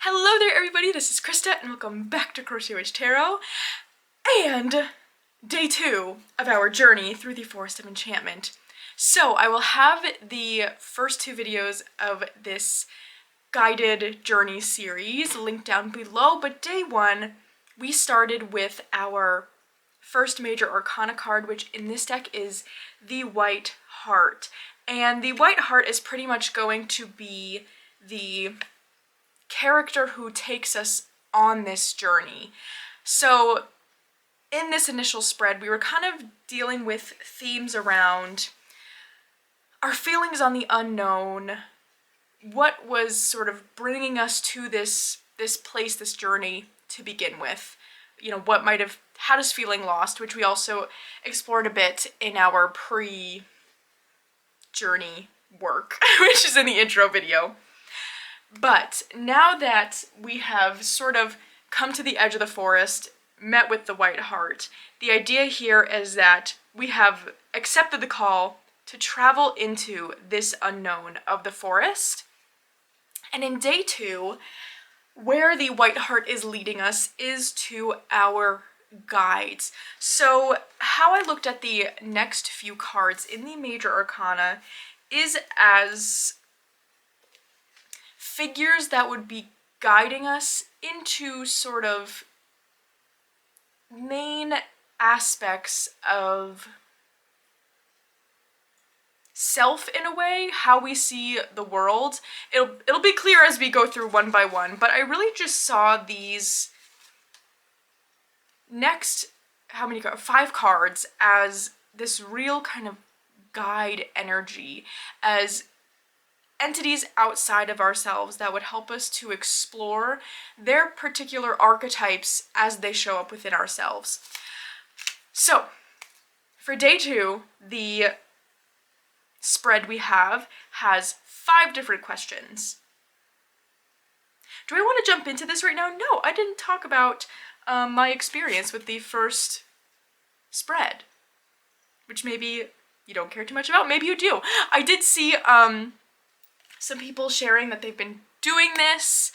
Hello there everybody, this is Krista and welcome back to Crochet Witch Tarot and day 2 of our journey through the Forest of Enchantment. So I will have the first 2 videos of this guided journey series linked down below, but day 1 we started with our first major arcana card, which in this deck is the White Heart. And the White Heart is pretty much going to be the character who takes us on this journey. So in this initial spread, we were kind of dealing with themes around our feelings on the unknown, what was sort of bringing us to this place, this journey to begin with. You know, what might have had us feeling lost, which we also explored a bit in our pre-journey work, which is in the intro video. But now that we have sort of come to the edge of the forest, met with the White Heart, the idea here is that we have accepted the call to travel into this unknown of the forest. And in day 2, where the White Heart is leading us is to our guides. So how I looked at the next few cards in the Major Arcana is as figures that would be guiding us into sort of main aspects of self in a way, how we see the world. It'll be clear as we go through one by one, but I really just saw these next, 5 cards as this real kind of guide energy, as entities outside of ourselves that would help us to explore their particular archetypes as they show up within ourselves. So, for day 2, the spread we have has 5 different questions. Do I want to jump into this right now? No, I didn't talk about my experience with the first spread, which maybe you don't care too much about, maybe you do. I did see some people sharing that they've been doing this.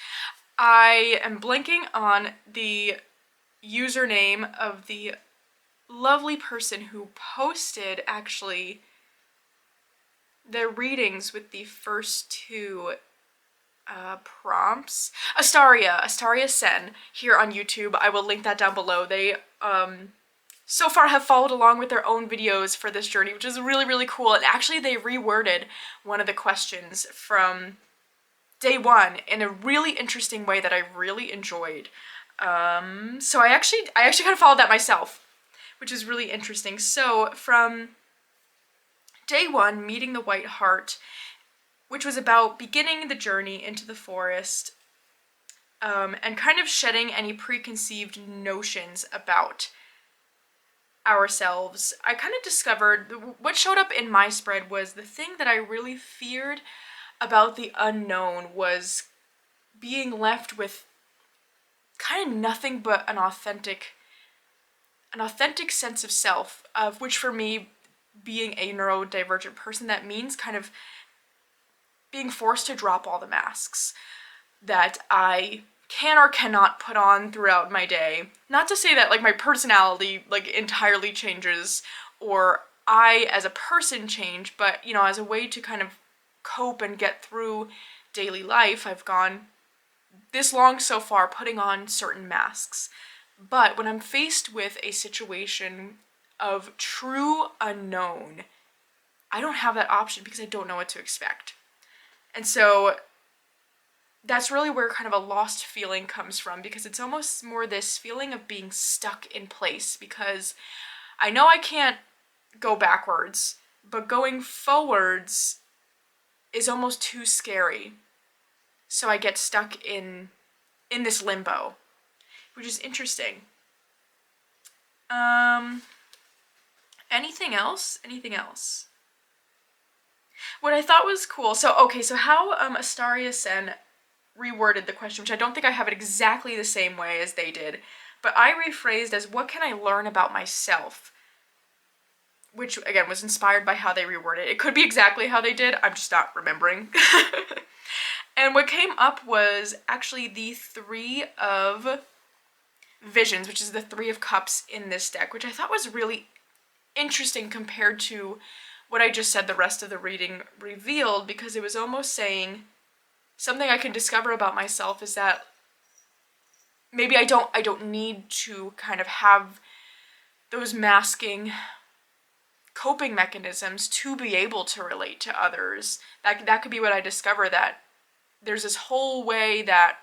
I am blanking on the username of the lovely person who posted actually their readings with the first 2 prompts. Astaria Sen here on YouTube. I will link that down below. They so far have followed along with their own videos for this journey, which is really, really cool. And actually they reworded one of the questions from day 1 in a really interesting way that I really enjoyed. So I actually kind of followed that myself, which is really interesting. So from day 1, meeting the White Heart, which was about beginning the journey into the forest, and kind of shedding any preconceived notions about ourselves, I kind of discovered what showed up in my spread was the thing that I really feared about the unknown was being left with kind of nothing but an authentic sense of self, of which for me, being a neurodivergent person, that means kind of being forced to drop all the masks that I can or cannot put on throughout my day. Not to say that like my personality like entirely changes or I as a person change, but you know, as a way to kind of cope and get through daily life, I've gone this long so far putting on certain masks. But when I'm faced with a situation of true unknown, I don't have that option because I don't know what to expect. And so that's really where kind of a lost feeling comes from, because it's almost more this feeling of being stuck in place, because I know I can't go backwards, but going forwards is almost too scary. So I get stuck in this limbo, which is interesting. Anything else? Anything else? What I thought was cool, so how Astaria Sen reworded the question, which I don't think I have it exactly the same way as they did, but I rephrased as, what can I learn about myself? Which, again, was inspired by how they reworded it. It could be exactly how they did, I'm just not remembering. And what came up was actually the Three of Visions, which is the Three of Cups in this deck, which I thought was really interesting compared to what I just said the rest of the reading revealed, because it was almost saying something I can discover about myself is that maybe I don't need to kind of have those masking coping mechanisms to be able to relate to others. That could be what I discover, that there's this whole way that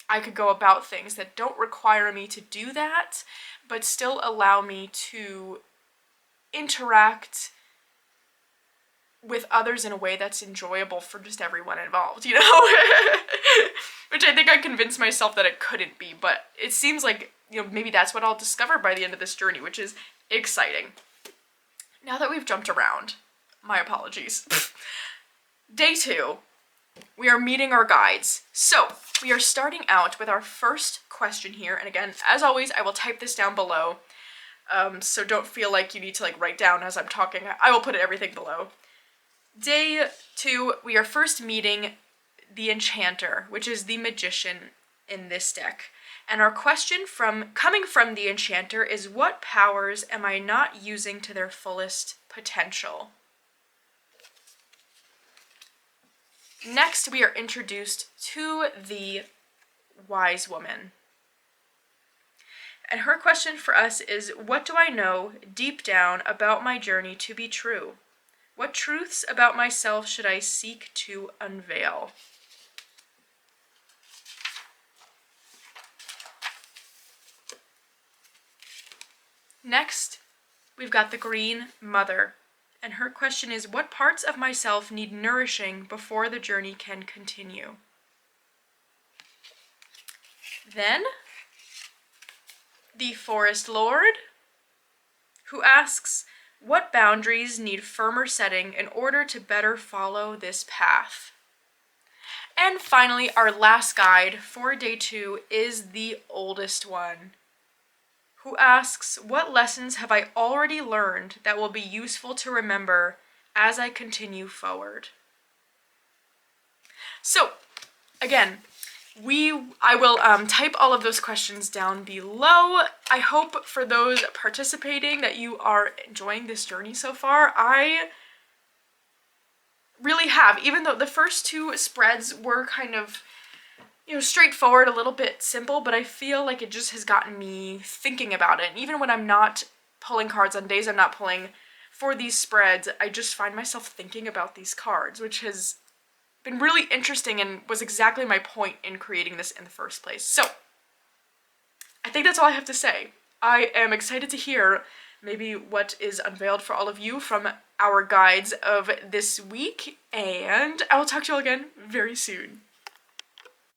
I could go about things that don't require me to do that, but still allow me to interact with others in a way that's enjoyable for just everyone involved, you know? Which I think I convinced myself that it couldn't be, but it seems like, you know, maybe that's what I'll discover by the end of this journey, which is exciting. Now that we've jumped around, my apologies. Day 2, we are meeting our guides. So, we are starting out with our first question here, and again, as always, I will type this down below, so don't feel like you need to write down as I'm talking. I will put everything below. Day 2, we are first meeting the Enchanter, which is the magician in this deck. And our question coming from the Enchanter is, what powers am I not using to their fullest potential? Next, we are introduced to the Wisewoman. And her question for us is, what do I know deep down about my journey to be true? What truths about myself should I seek to unveil? Next, we've got the Green Mother, and her question is, what parts of myself need nourishing before the journey can continue? Then, the Forest Lord, who asks, what boundaries need firmer setting in order to better follow this path? And finally, our last guide for day 2 is the Oldest One, who asks, what lessons have I already learned that will be useful to remember as I continue forward? So, again, I will type all of those questions down below. I hope for those participating that you are enjoying this journey so far. I really have, even though the first 2 spreads were kind of, you know, straightforward, a little bit simple, but I feel like it just has gotten me thinking about it. And even when I'm not pulling cards, on days I'm not pulling for these spreads, I just find myself thinking about these cards, which has been really interesting and was exactly my point in creating this in the first place. So, I think that's all I have to say. I am excited to hear maybe what is unveiled for all of you from our guides of this week, and I will talk to you all again very soon.